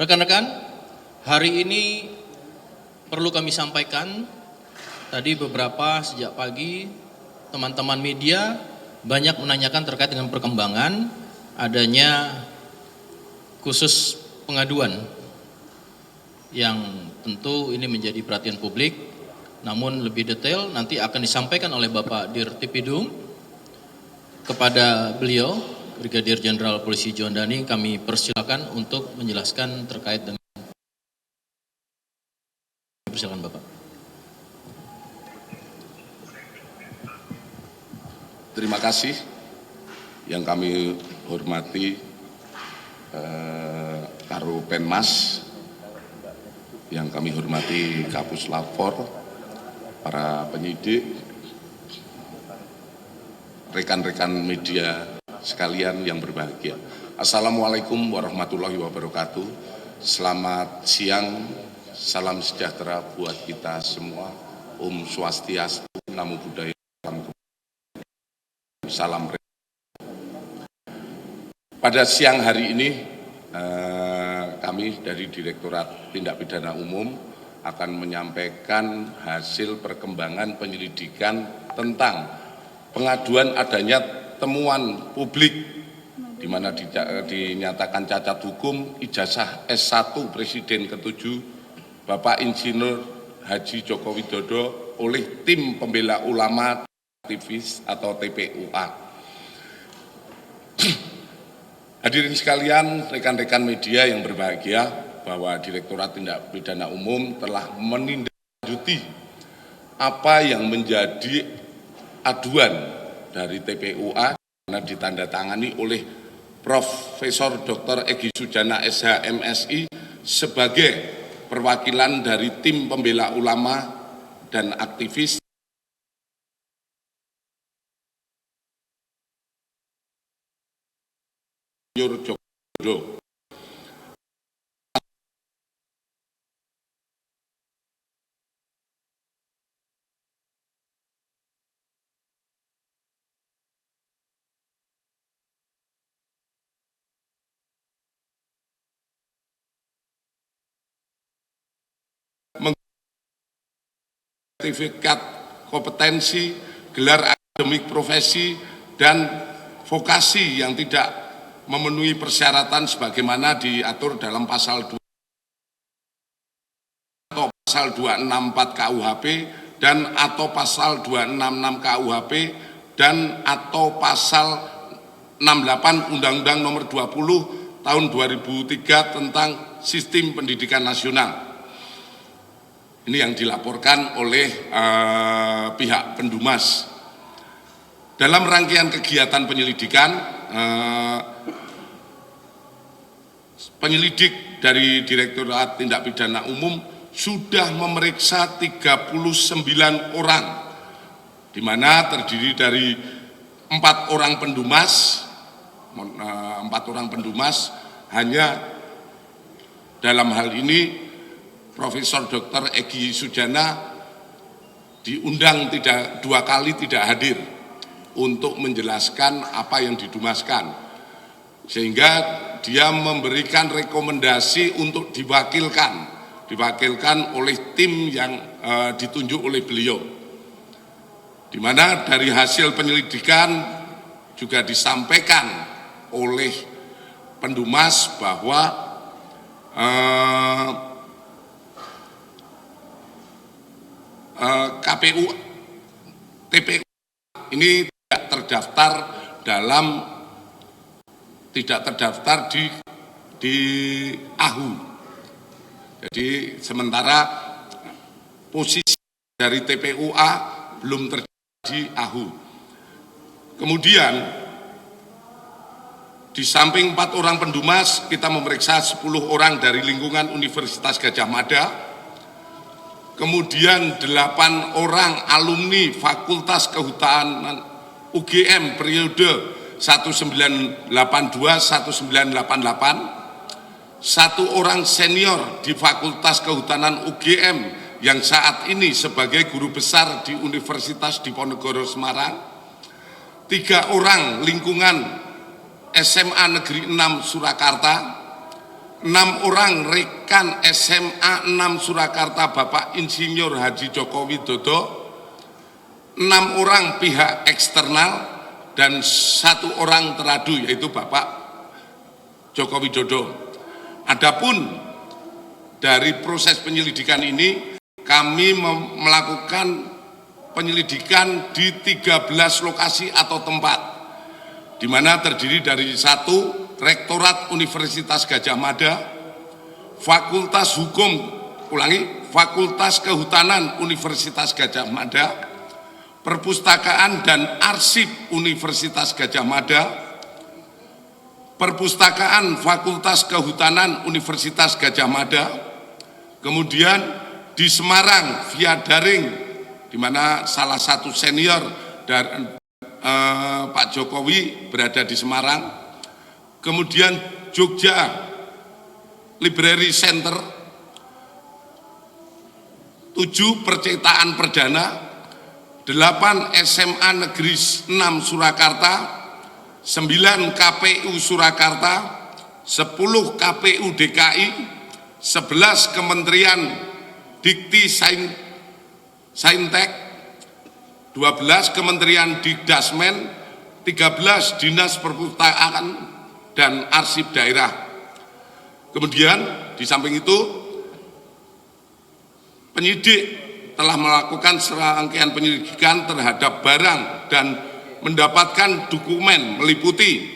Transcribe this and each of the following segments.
Rekan-rekan, hari ini perlu kami sampaikan, tadi beberapa sejak pagi teman-teman media banyak menanyakan terkait dengan perkembangan adanya khusus pengaduan yang tentu ini menjadi perhatian publik, namun lebih detail nanti akan disampaikan oleh Bapak Dirtipidum kepada beliau, Brigadir Jenderal Polisi Juandani. Kami persilakan untuk menjelaskan terkait dengan. Persilakan Bapak. Terima kasih yang kami hormati Karo Penmas, yang kami hormati Kapus Lapor, para penyidik, rekan-rekan media sekalian yang berbahagia. Assalamualaikum warahmatullahi wabarakatuh. Selamat siang, salam sejahtera buat kita semua. Om Swastiastu, Namo Buddhaya, salam. Pada siang hari ini kami dari Direktorat Tindak Pidana Umum akan menyampaikan hasil perkembangan penyelidikan tentang pengaduan adanya temuan publik di mana dinyatakan cacat hukum ijazah S1 Presiden ke-7 Bapak Insinyur Haji Joko Widodo oleh Tim Pembela Ulama Aktivis atau TPUA. Hadirin sekalian, rekan-rekan media yang berbahagia, bahwa Direktorat Tindak Pidana Umum telah menindaklanjuti apa yang menjadi aduan dari TPUA karena ditandatangani oleh Profesor Dr. Egy Sujana SH MSI sebagai perwakilan dari Tim Pembela Ulama dan Aktivis Joko Widodo. Sertifikat kompetensi, gelar akademik profesi, dan vokasi yang tidak memenuhi persyaratan sebagaimana diatur dalam pasal 2 atau pasal 264 KUHP dan atau pasal 266 KUHP dan atau pasal 68 Undang-Undang Nomor 20 Tahun 2003 tentang Sistem Pendidikan Nasional. Ini yang dilaporkan oleh pihak Pendumas. Dalam rangkaian kegiatan penyelidikan, penyelidik dari Direktorat Tindak Pidana Umum sudah memeriksa 39 orang, di mana terdiri dari 4 orang pendumas, hanya dalam hal ini Profesor Dr. Egy Sujana diundang 2 kali tidak hadir untuk menjelaskan apa yang didumaskan, sehingga dia memberikan rekomendasi untuk diwakilkan oleh tim yang ditunjuk oleh beliau, di mana dari hasil penyelidikan juga disampaikan oleh Pendumas bahwa KPU TPU ini tidak terdaftar di AHU. Jadi sementara posisi dari TPUA belum terdaftar di AHU. Kemudian di samping 4 orang pendumas, kita memeriksa 10 orang dari lingkungan Universitas Gadjah Mada. Kemudian 8 orang alumni Fakultas Kehutanan UGM periode 1982-1988, 1 orang senior di Fakultas Kehutanan UGM yang saat ini sebagai guru besar di Universitas Diponegoro Semarang, 3 orang lingkungan SMA Negeri 6 Surakarta, 6 orang rekan SMA 6 Surakarta Bapak Insinyur Haji Joko Widodo, 6 orang pihak eksternal, dan 1 orang teradu yaitu Bapak Joko Widodo. Adapun dari proses penyelidikan ini, kami melakukan penyelidikan di 13 lokasi atau tempat, di mana terdiri dari 1 Rektorat Universitas Gadjah Mada, Fakultas Kehutanan Universitas Gadjah Mada, Perpustakaan dan Arsip Universitas Gadjah Mada, Perpustakaan Fakultas Kehutanan Universitas Gadjah Mada, kemudian di Semarang via daring, di mana salah satu senior dari Pak Jokowi berada di Semarang, kemudian Jogja Library Center, 7 percetakan perdana, 8 SMA Negeri 6 Surakarta, 9 KPU Surakarta, 10 KPU DKI, 11 Kementerian Dikti Saintek, 12 Kementerian Dikdasmen, 13 Dinas Perpustakaan dan Arsip Daerah. Kemudian di samping itu penyidik telah melakukan serangkaian penyelidikan terhadap barang dan mendapatkan dokumen meliputi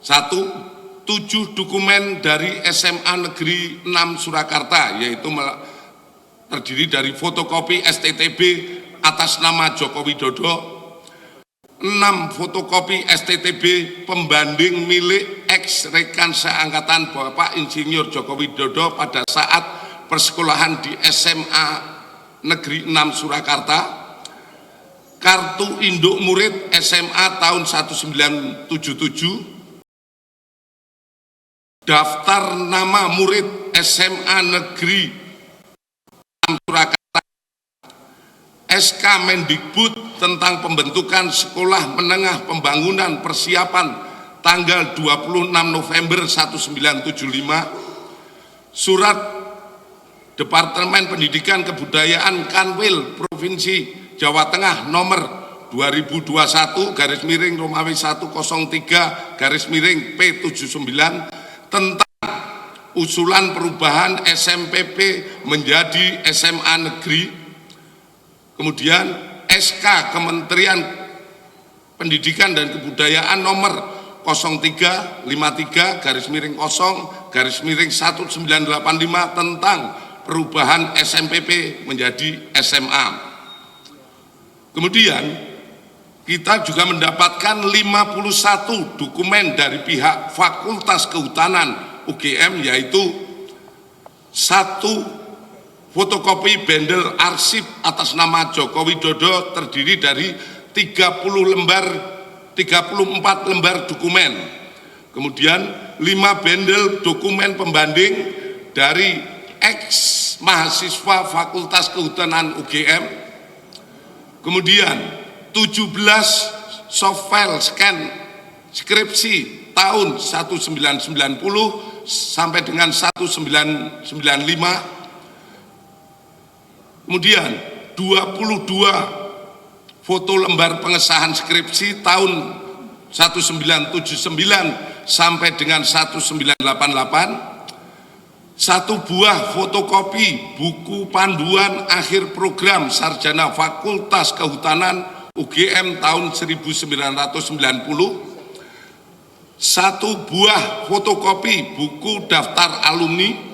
1. 7 dokumen dari SMA Negeri 6 Surakarta, yaitu terdiri dari fotokopi STTB atas nama Joko Widodo, 6 fotokopi STTB pembanding milik ex rekan seangkatan Bapak Insinyur Joko Widodo pada saat persekolahan di SMA Negeri 6 Surakarta, kartu induk murid SMA tahun 1977, daftar nama murid SMA Negeri 6 Surakarta, SK Mendikbud tentang pembentukan Sekolah Menengah Pembangunan Persiapan tanggal 26 November 1975, surat Departemen Pendidikan Kebudayaan Kanwil Provinsi Jawa Tengah nomor 2021-Romawi 103-P79 tentang usulan perubahan SMPP menjadi SMA Negeri. Kemudian SK Kementerian Pendidikan dan Kebudayaan nomor 0353-0-1985 tentang perubahan SMPP menjadi SMA. Kemudian kita juga mendapatkan 51 dokumen dari pihak Fakultas Kehutanan UGM, yaitu 1 fotokopi bendel arsip atas nama Joko Widodo terdiri dari 34 lembar dokumen. Kemudian 5 bendel dokumen pembanding dari ex mahasiswa Fakultas Kehutanan UGM. Kemudian 17 soft file scan skripsi tahun 1990 sampai dengan 1995. Kemudian 22 foto lembar pengesahan skripsi tahun 1979 sampai dengan 1988, 1 buah fotokopi buku panduan akhir program sarjana Fakultas Kehutanan UGM tahun 1990, 1 buah fotokopi buku daftar alumni,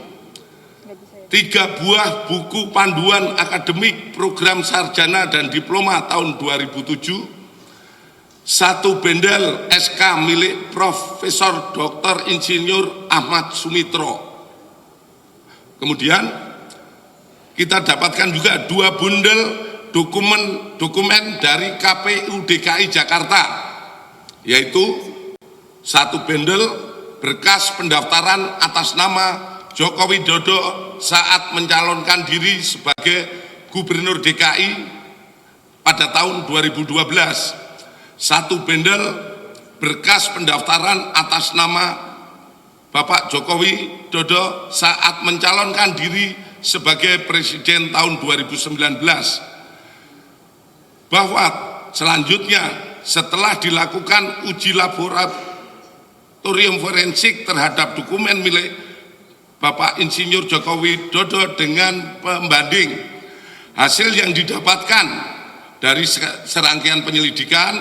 3 buah buku panduan akademik program sarjana dan diploma tahun 2007, 1 bendel SK milik Profesor Dr. Insinyur Ahmad Sumitro. Kemudian kita dapatkan juga 2 bundel dokumen dari KPU DKI Jakarta, yaitu 1 bendel berkas pendaftaran atas nama Joko Widodo saat mencalonkan diri sebagai Gubernur DKI pada tahun 2012, 1 bendel berkas pendaftaran atas nama Bapak Jokowi Dodo saat mencalonkan diri sebagai Presiden tahun 2019, bahwa selanjutnya setelah dilakukan uji laboratorium forensik terhadap dokumen milik Bapak Insinyur Jokowi Dodo dengan pembanding, hasil yang didapatkan dari serangkaian penyelidikan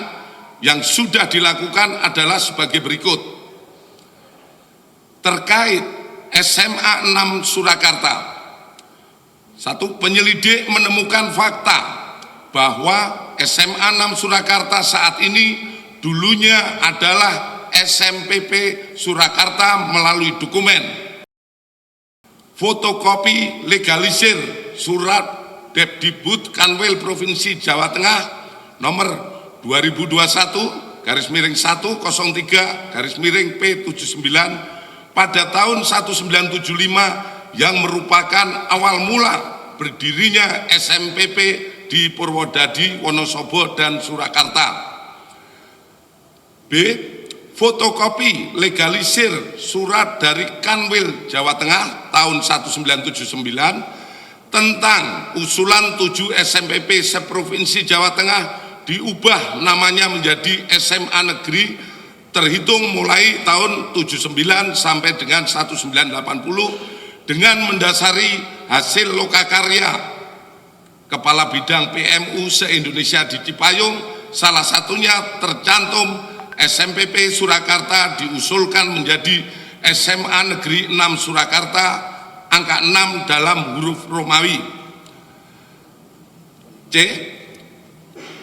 yang sudah dilakukan adalah sebagai berikut. Terkait SMA 6 Surakarta, satu, penyelidik menemukan fakta bahwa SMA 6 Surakarta saat ini dulunya adalah SMPP Surakarta melalui dokumen fotokopi legalisir surat Depdikbud Kanwil Provinsi Jawa Tengah nomor 2021-103-P79 pada tahun 1975 yang merupakan awal mula berdirinya SMPP di Purwodadi, Wonosobo, dan Surakarta. B. Fotokopi legalisir surat dari Kanwil Jawa Tengah tahun 1979 tentang usulan 7 SMPP seprovinsi Jawa Tengah diubah namanya menjadi SMA Negeri terhitung mulai tahun 79 sampai dengan 1980 dengan mendasari hasil lokakarya Kepala Bidang PMU se-Indonesia di Cipayung, salah satunya tercantum SMPP Surakarta diusulkan menjadi SMA Negeri 6 Surakarta, angka 6 dalam huruf Romawi. C.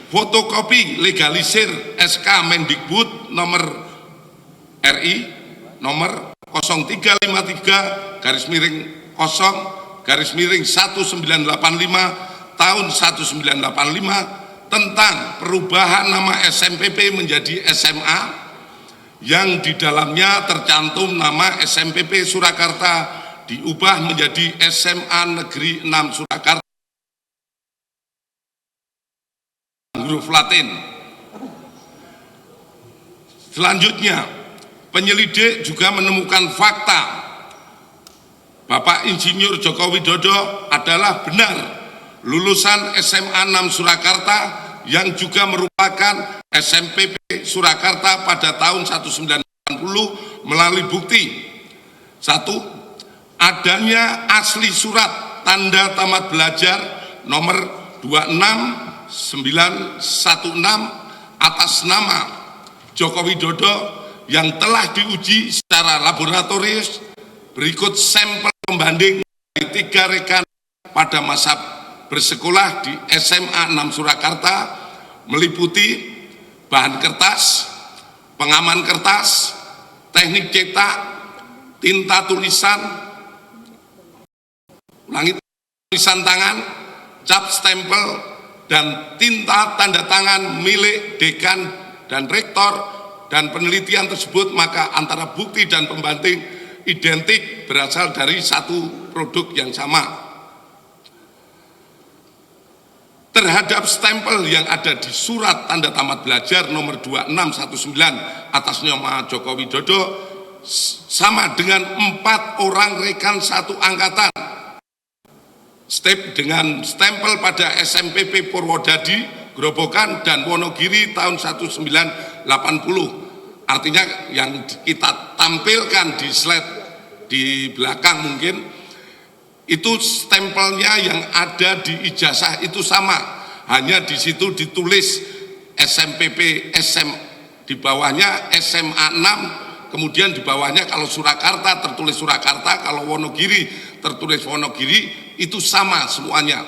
Fotokopi legalisir SK Mendikbud nomor RI nomor 0353-0-1985 tahun 1985 tentang perubahan nama SMPP menjadi SMA yang di dalamnya tercantum nama SMPP Surakarta diubah menjadi SMA Negeri 6 Surakarta huruf Latin. Selanjutnya, penyelidik juga menemukan fakta Bapak Insinyur Joko Widodo adalah benar lulusan SMA 6 Surakarta yang juga merupakan SMPP Surakarta pada tahun 1980 melalui bukti. Satu, adanya asli surat tanda tamat belajar nomor 26916 atas nama Joko Widodo yang telah diuji secara laboratoris. Berikut sampel pembanding dari 3 rekan pada masa bersekolah di SMA 6 Surakarta meliputi bahan kertas, pengaman kertas, teknik cetak, tinta tulisan, tulisan tangan, cap stempel, dan tinta tanda tangan milik dekan dan rektor, dan penelitian tersebut maka antara bukti dan pembanding identik berasal dari satu produk yang sama. Terhadap stempel yang ada di surat tanda tamat belajar nomor 2619 atas nama Joko Widodo sama dengan 4 orang rekan satu angkatan dengan stempel pada SMPP Purwodadi, Grobogan, dan Wonogiri tahun 1980. Artinya yang kita tampilkan di slide di belakang mungkin itu stempelnya yang ada di ijazah itu sama, hanya di situ ditulis SMPP SM, di bawahnya SMA 6, kemudian di bawahnya kalau Surakarta tertulis Surakarta, kalau Wonogiri tertulis Wonogiri, itu sama semuanya.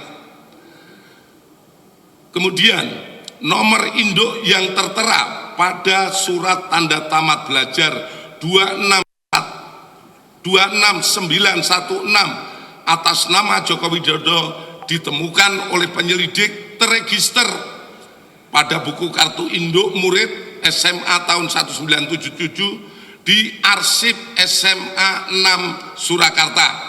Kemudian nomor induk yang tertera pada surat tanda tamat belajar 26916 atas nama Joko Widodo ditemukan oleh penyelidik terregister pada buku kartu induk murid SMA tahun 1977 di arsip SMA 6 Surakarta.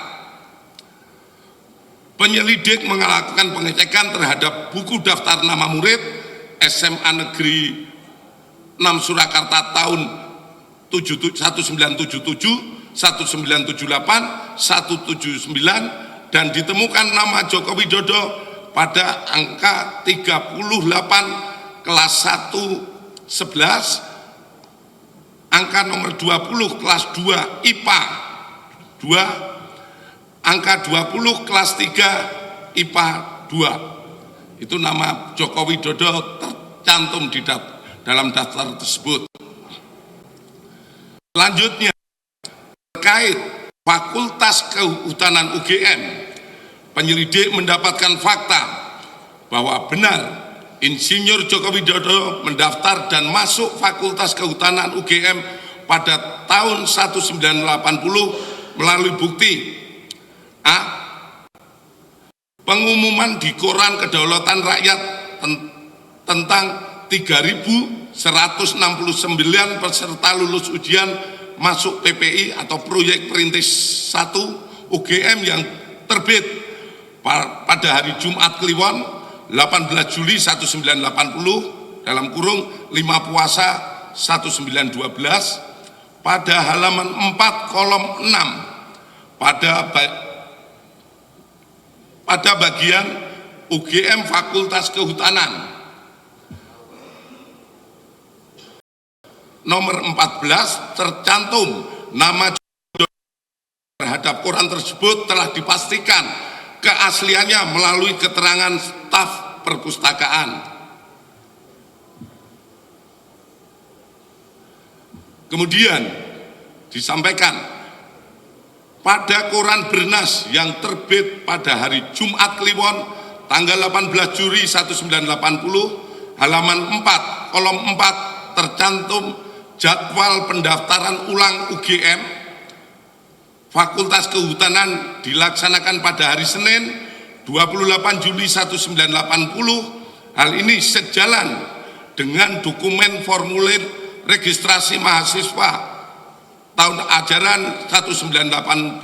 Penyelidik melakukan pengecekan terhadap buku daftar nama murid SMA Negeri 6 Surakarta tahun 1977 1978, 179, dan ditemukan nama Joko Widodo pada angka 38 kelas 1 11, angka nomor 20 kelas 2 IPA 2, angka 20 kelas 3 IPA 2. Itu nama Joko Widodo tercantum di dalam daftar tersebut. Selanjutnya, terkait Fakultas Kehutanan UGM, penyelidik mendapatkan fakta bahwa benar Insinyur Joko Widodo mendaftar dan masuk Fakultas Kehutanan UGM pada tahun 1980 melalui bukti A. Pengumuman di Koran Kedaulatan Rakyat tentang 3.169 peserta lulus ujian masuk PPI atau proyek perintis 1 UGM yang terbit pada hari Jumat Kliwon 18 Juli 1980 dalam kurung 5 Puasa 1912 pada halaman 4 kolom 6 pada bagian UGM Fakultas Kehutanan nomor 14 tercantum nama terhadap koran tersebut telah dipastikan keasliannya melalui keterangan staf perpustakaan. Kemudian disampaikan pada koran Bernas yang terbit pada hari Jumat Kliwon tanggal 18 Juli 1980 halaman 4 kolom 4 tercantum jadwal pendaftaran ulang UGM Fakultas Kehutanan dilaksanakan pada hari Senin 28 Juli 1980. Hal ini sejalan dengan dokumen formulir registrasi mahasiswa tahun ajaran 1980-81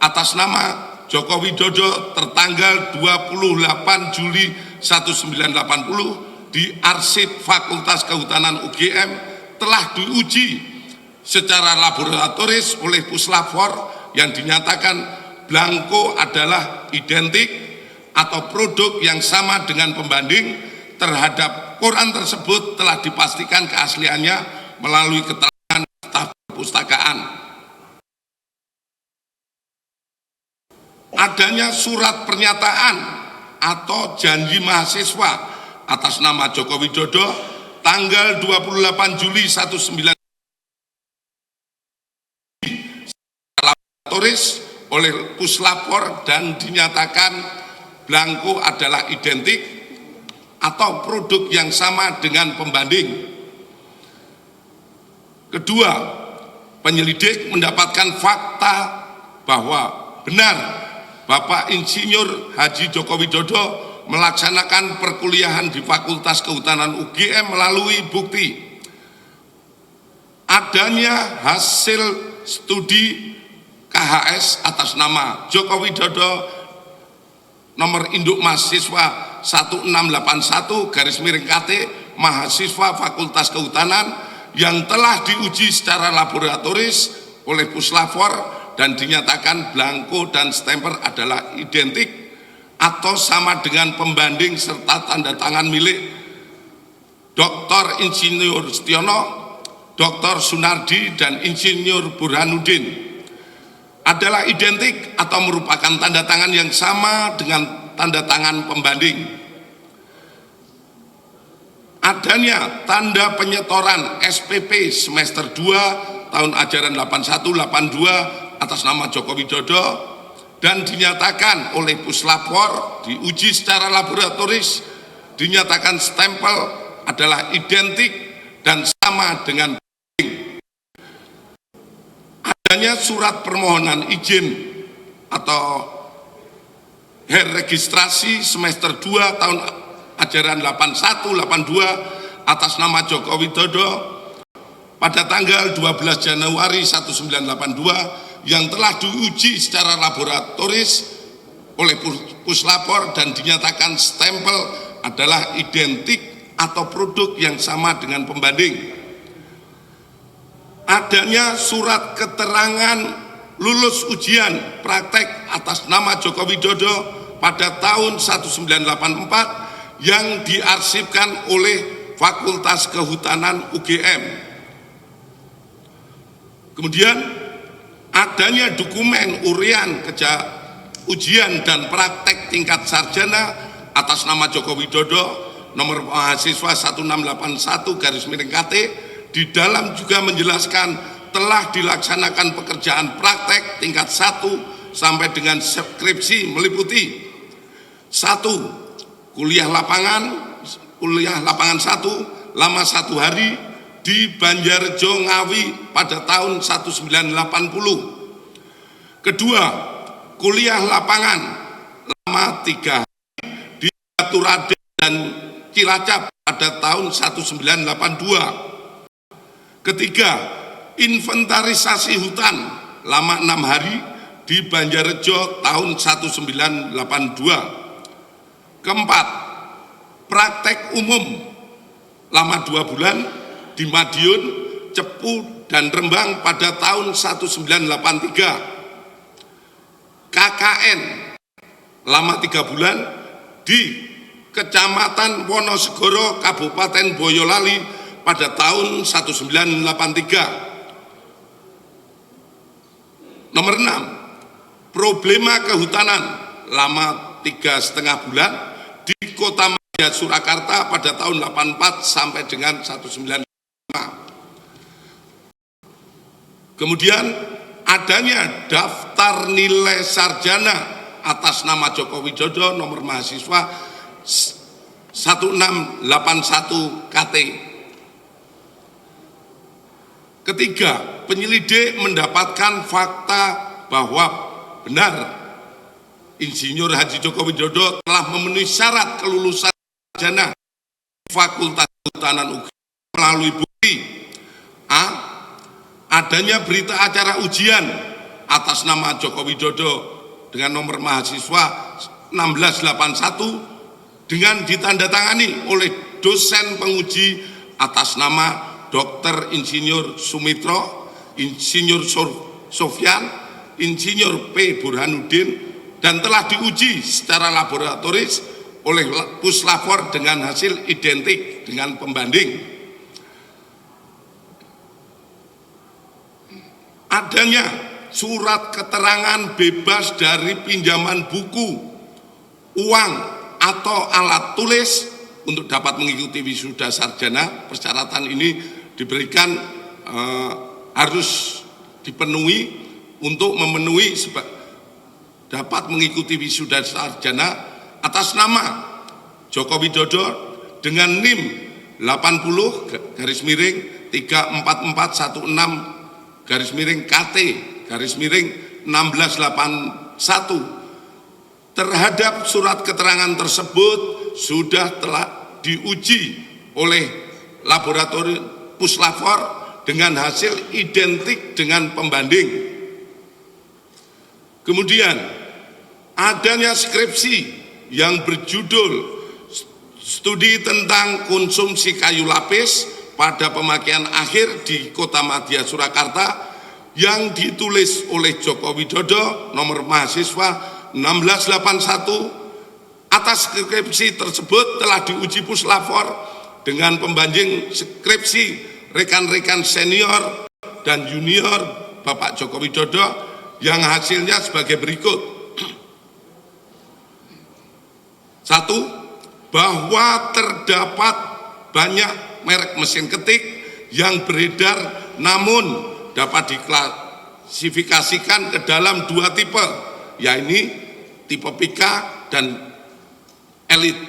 atas nama Joko Widodo tertanggal 28 Juli 1980 di arsip Fakultas Kehutanan UGM telah diuji secara laboratoris oleh Puslapfor yang dinyatakan blanko adalah identik atau produk yang sama dengan pembanding. Terhadap koran tersebut telah dipastikan keasliannya melalui keterangan staf perpustakaan. Adanya surat pernyataan atau janji mahasiswa atas nama Joko Widodo tanggal 28 Juli 19 laboratoris oleh Puslapfor dan dinyatakan blanko adalah identik atau produk yang sama dengan pembanding. Kedua, penyelidik mendapatkan fakta bahwa benar Bapak Insinyur Haji Joko Widodo melaksanakan perkuliahan di Fakultas Kehutanan UGM melalui bukti adanya hasil studi KHS atas nama Joko Widodo nomor induk mahasiswa 1681/KT mahasiswa Fakultas Kehutanan yang telah diuji secara laboratoris oleh Puslapfor dan dinyatakan blanko dan stemper adalah identik atau sama dengan pembanding serta tanda tangan milik Dr. Insinyur Setiono, Dr. Sunardi, dan Insinyur Burhanuddin adalah identik atau merupakan tanda tangan yang sama dengan tanda tangan pembanding. Adanya tanda penyetoran SPP semester 2 tahun ajaran 81-82 atas nama Joko Widodo dan dinyatakan oleh Puslapfor diuji secara laboratoris, dinyatakan stempel adalah identik dan sama dengan pembanding. Adanya surat permohonan izin atau registrasi semester 2 tahun ajaran 81-82 atas nama Joko Widodo pada tanggal 12 Januari 1982 yang telah diuji secara laboratoris oleh Puslapfor dan dinyatakan stempel adalah identik atau produk yang sama dengan pembanding. adanya surat keterangan lulus ujian praktek atas nama Joko Widodo pada tahun 1984 yang diarsipkan oleh Fakultas Kehutanan UGM. Kemudian adanya dokumen urian ujian dan praktek tingkat sarjana atas nama Joko Widodo nomor mahasiswa 1681/KT di dalam juga menjelaskan telah dilaksanakan pekerjaan praktek tingkat 1 sampai dengan skripsi meliputi 1. Kuliah lapangan 1 lama 1 hari di Banjarjo Ngawi pada tahun 1980. Kedua, kuliah lapangan lama 3 hari di Batu Raden dan Cilacap pada tahun 1982. Ketiga, inventarisasi hutan lama 6 hari di Banjarjo tahun 1982. Keempat, praktek umum lama 2 bulan di Madiun, Cepu, dan Rembang pada tahun 1983. KKN lama 3 bulan di Kecamatan Wonosegoro, Kabupaten Boyolali pada tahun 1983. Nomor 6, problema kehutanan lama 3,5 bulan di Kota Madya Surakarta pada tahun 84 sampai dengan 1995. Kemudian adanya daftar nilai sarjana atas nama Joko Widodo nomor mahasiswa 1681/KT. Ketiga, penyelidik mendapatkan fakta bahwa benar Insinyur Haji Joko Widodo telah memenuhi syarat kelulusan sarjana Fakultas Kehutanan UGM melalui bukti A. Adanya berita acara ujian atas nama Joko Widodo dengan nomor mahasiswa 1681 dengan ditandatangani oleh dosen penguji atas nama Dr. Insinyur Sumitro, Insinyur Sofyan, Insinyur P. Burhanuddin, dan telah diuji secara laboratoris oleh Puslapor dengan hasil identik dengan pembanding. Adanya surat keterangan bebas dari pinjaman buku, uang, atau alat tulis untuk dapat mengikuti wisuda sarjana. Persyaratan ini diberikan harus dipenuhi untuk memenuhi dapat mengikuti wisuda sarjana atas nama Joko Widodo dengan NIM 80/34416/KT/1681. Terhadap surat keterangan tersebut sudah telah diuji oleh laboratorium Puslapor dengan hasil identik dengan pembanding. Kemudian adanya skripsi yang berjudul Studi tentang Konsumsi Kayu Lapis pada Pemakaian Akhir di Kota Madya Surakarta yang ditulis oleh Joko Widodo nomor mahasiswa 1681. Atas skripsi tersebut telah diuji Puslapor dengan pembanding skripsi rekan-rekan senior dan junior Bapak Joko Widodo yang hasilnya sebagai berikut. 1. Bahwa terdapat banyak merek mesin ketik yang beredar namun dapat diklasifikasikan ke dalam 2 tipe, yaitu tipe Pika dan Elite.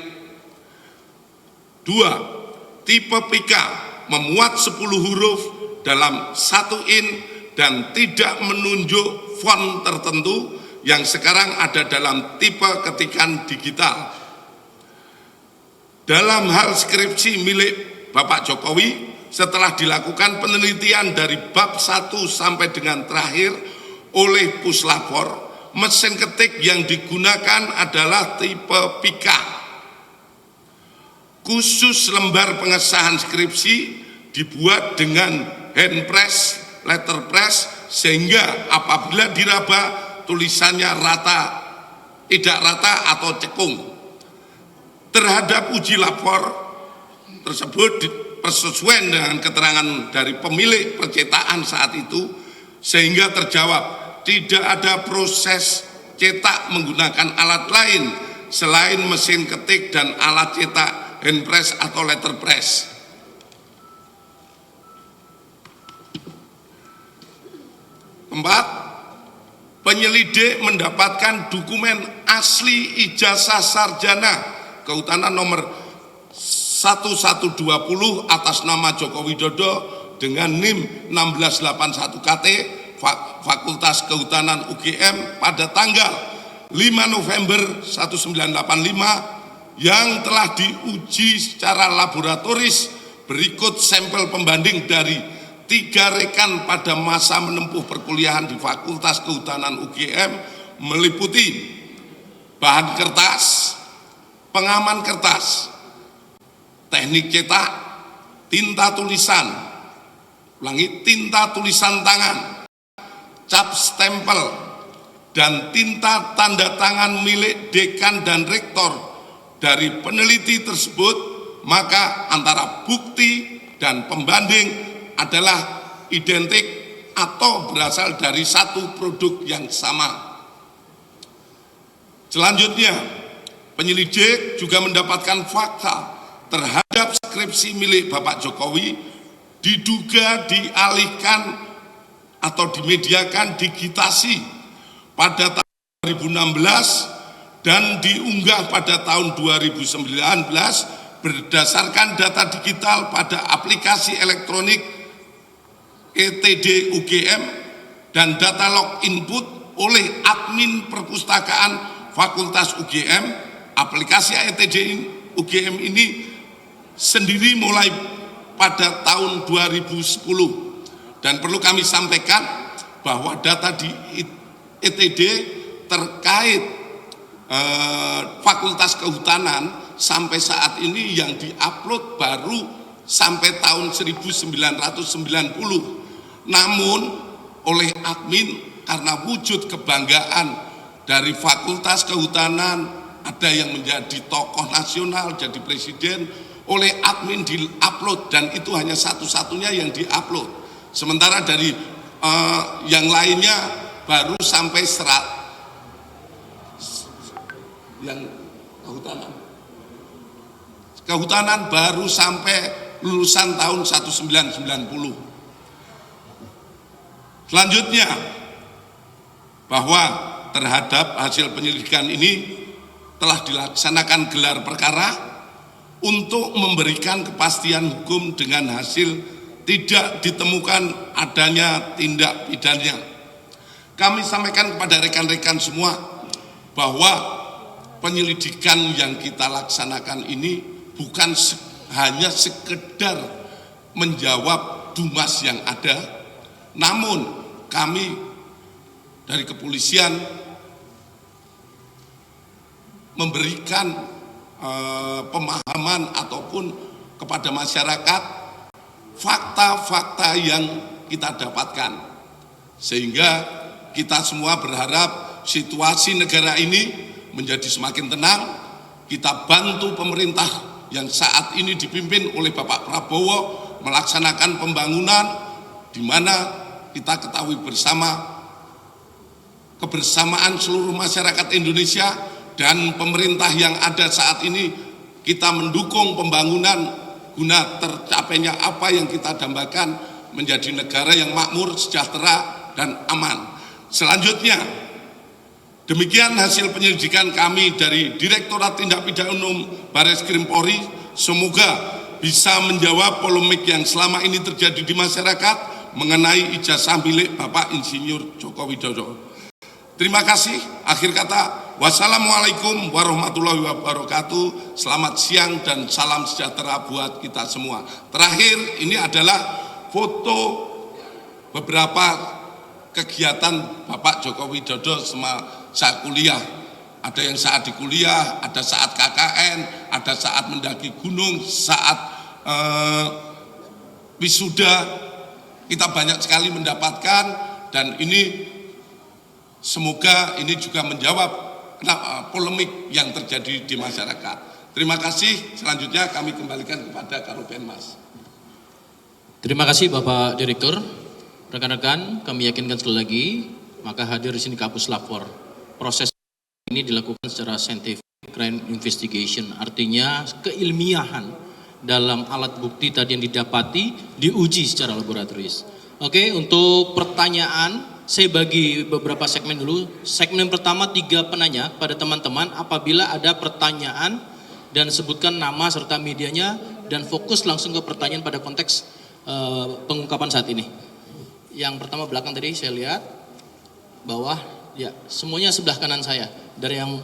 2. Tipe Pika memuat 10 huruf dalam 1 in dan tidak menunjuk font tertentu yang sekarang ada dalam tipe ketikan digital. Dalam hal skripsi milik Bapak Jokowi, setelah dilakukan penelitian dari bab 1 sampai dengan terakhir oleh Puslapor, mesin ketik yang digunakan adalah tipe Pika. Khusus lembar pengesahan skripsi dibuat dengan hand press letterpress, sehingga apabila diraba tulisannya rata, tidak rata atau cekung. Terhadap uji lapor tersebut persesuaian dengan keterangan dari pemilik percetakan saat itu, sehingga terjawab tidak ada proses cetak menggunakan alat lain selain mesin ketik dan alat cetak handpress atau letterpress. Keempat, penyelidik mendapatkan dokumen asli ijazah sarjana kehutanan nomor 1120 atas nama Joko Widodo dengan NIM 1681 KT Fakultas Kehutanan UGM pada tanggal 5 November 1985 yang telah diuji secara laboratoris. Berikut sampel pembanding dari 3 rekan pada masa menempuh perkuliahan di Fakultas Kehutanan UGM, meliputi bahan kertas, pengaman kertas, teknik cetak, tinta tulisan, tinta tulisan tangan, cap stempel, dan tinta tanda tangan milik dekan dan rektor dari peneliti tersebut, maka antara bukti dan pembanding adalah identik atau berasal dari satu produk yang sama. Selanjutnya, penyelidik juga mendapatkan fakta terhadap skripsi milik Bapak Jokowi diduga dialihkan atau dimediakan digitasi pada tahun 2016 dan diunggah pada tahun 2019 berdasarkan data digital pada aplikasi elektronik ETD UGM dan data log input oleh admin perpustakaan Fakultas UGM. Aplikasi ETD UGM ini sendiri mulai pada tahun 2010. Dan perlu kami sampaikan bahwa data di ETD terkait Fakultas Kehutanan sampai saat ini yang diupload baru sampai tahun 1990. Namun oleh admin karena wujud kebanggaan dari Fakultas Kehutanan, ada yang menjadi tokoh nasional, jadi presiden, oleh admin diupload, dan itu hanya satu-satunya yang diupload. Sementara dari yang lainnya baru sampai yang kehutanan baru sampai lulusan tahun 1990. Selanjutnya, bahwa terhadap hasil penyelidikan ini telah dilaksanakan gelar perkara untuk memberikan kepastian hukum dengan hasil tidak ditemukan adanya tindak pidana. Kami sampaikan kepada rekan-rekan semua bahwa penyelidikan yang kita laksanakan ini bukan hanya sekedar menjawab dumas yang ada, namun kami dari kepolisian memberikan pemahaman ataupun kepada masyarakat fakta-fakta yang kita dapatkan, sehingga kita semua berharap situasi negara ini menjadi semakin tenang. Kita bantu pemerintah yang saat ini dipimpin oleh Bapak Prabowo melaksanakan pembangunan, di mana kita ketahui bersama kebersamaan seluruh masyarakat Indonesia dan pemerintah yang ada saat ini, kita mendukung pembangunan guna tercapainya apa yang kita dambakan, menjadi negara yang makmur, sejahtera, dan aman. Selanjutnya, demikian hasil penyelidikan kami dari Direktorat Tindak Pidana Umum Barreskrim Polri. Semoga bisa menjawab polemik yang selama ini terjadi di masyarakat mengenai ijazah milik Bapak Insinyur Joko Widodo. Terima kasih. Akhir kata, wassalamualaikum warahmatullahi wabarakatuh. Selamat siang dan salam sejahtera buat kita semua. Terakhir, ini adalah foto beberapa kegiatan Bapak Joko Widodo saat kuliah. Ada yang saat di kuliah, ada saat KKN, ada saat mendaki gunung, saat wisuda, kita banyak sekali mendapatkan, dan ini semoga ini juga menjawab polemik yang terjadi di masyarakat. Terima kasih. Selanjutnya kami kembalikan kepada Karopenmas. Terima kasih Bapak Direktur. Rekan-rekan, kami yakinkan sekali lagi, maka hadir di sini Kapus Lapor. Proses ini dilakukan secara scientific crime investigation, artinya keilmiahan dalam alat bukti tadi yang didapati diuji secara laboratoris. Oke, untuk pertanyaan saya bagi beberapa segmen dulu. Segmen pertama 3 penanya pada teman-teman, apabila ada pertanyaan dan sebutkan nama serta medianya dan fokus langsung ke pertanyaan pada konteks pengungkapan saat ini. Yang pertama belakang tadi saya lihat, bawah, ya semuanya sebelah kanan saya. Dari yang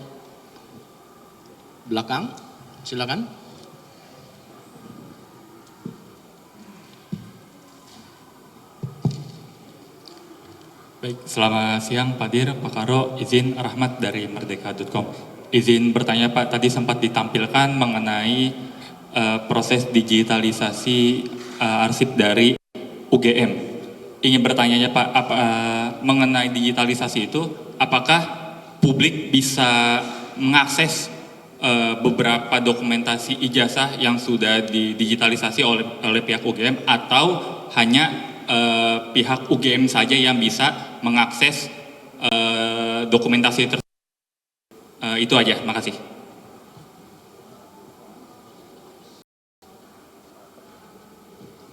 belakang, silakan. Baik, selamat siang Pak Dir, Pak Karo, izin Rahmat dari Merdeka.com. Izin bertanya Pak, tadi sempat ditampilkan mengenai proses digitalisasi arsip dari UGM. Ingin bertanya Pak, mengenai digitalisasi itu, apakah publik bisa mengakses beberapa dokumentasi ijazah yang sudah didigitalisasi oleh pihak UGM, atau hanya pihak UGM saja yang bisa mengakses dokumentasi tersebut? Itu aja, makasih.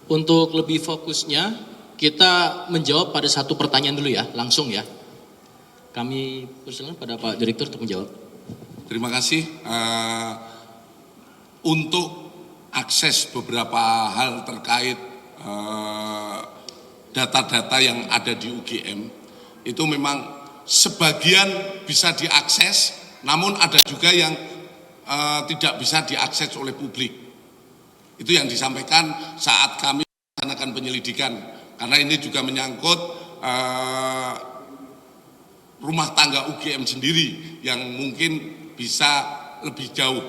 Untuk lebih fokusnya, kita menjawab pada satu pertanyaan dulu ya, langsung ya. Kami persilakan pada Pak Direktur untuk menjawab. Terima kasih. Untuk akses beberapa hal terkait data-data yang ada di UGM, itu memang sebagian bisa diakses, namun ada juga yang tidak bisa diakses oleh publik. Itu yang disampaikan saat kami melaksanakan penyelidikan, karena ini juga menyangkut rumah tangga UGM sendiri yang mungkin bisa lebih jauh,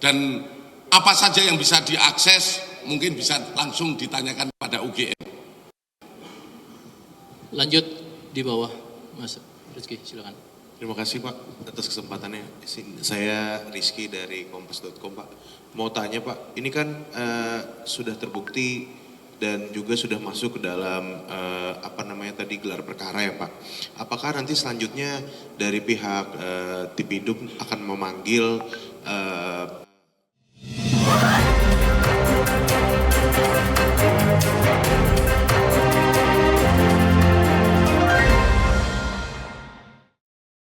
dan apa saja yang bisa diakses mungkin bisa langsung ditanyakan pada UGM. Lanjut di bawah, Mas Rizky, silakan. Terima kasih Pak atas kesempatannya. Saya Rizky dari Kompas.com Pak. Mau tanya Pak, ini kan sudah terbukti dan juga sudah masuk ke dalam gelar perkara ya Pak. Apakah nanti selanjutnya dari pihak Tipidum akan memanggil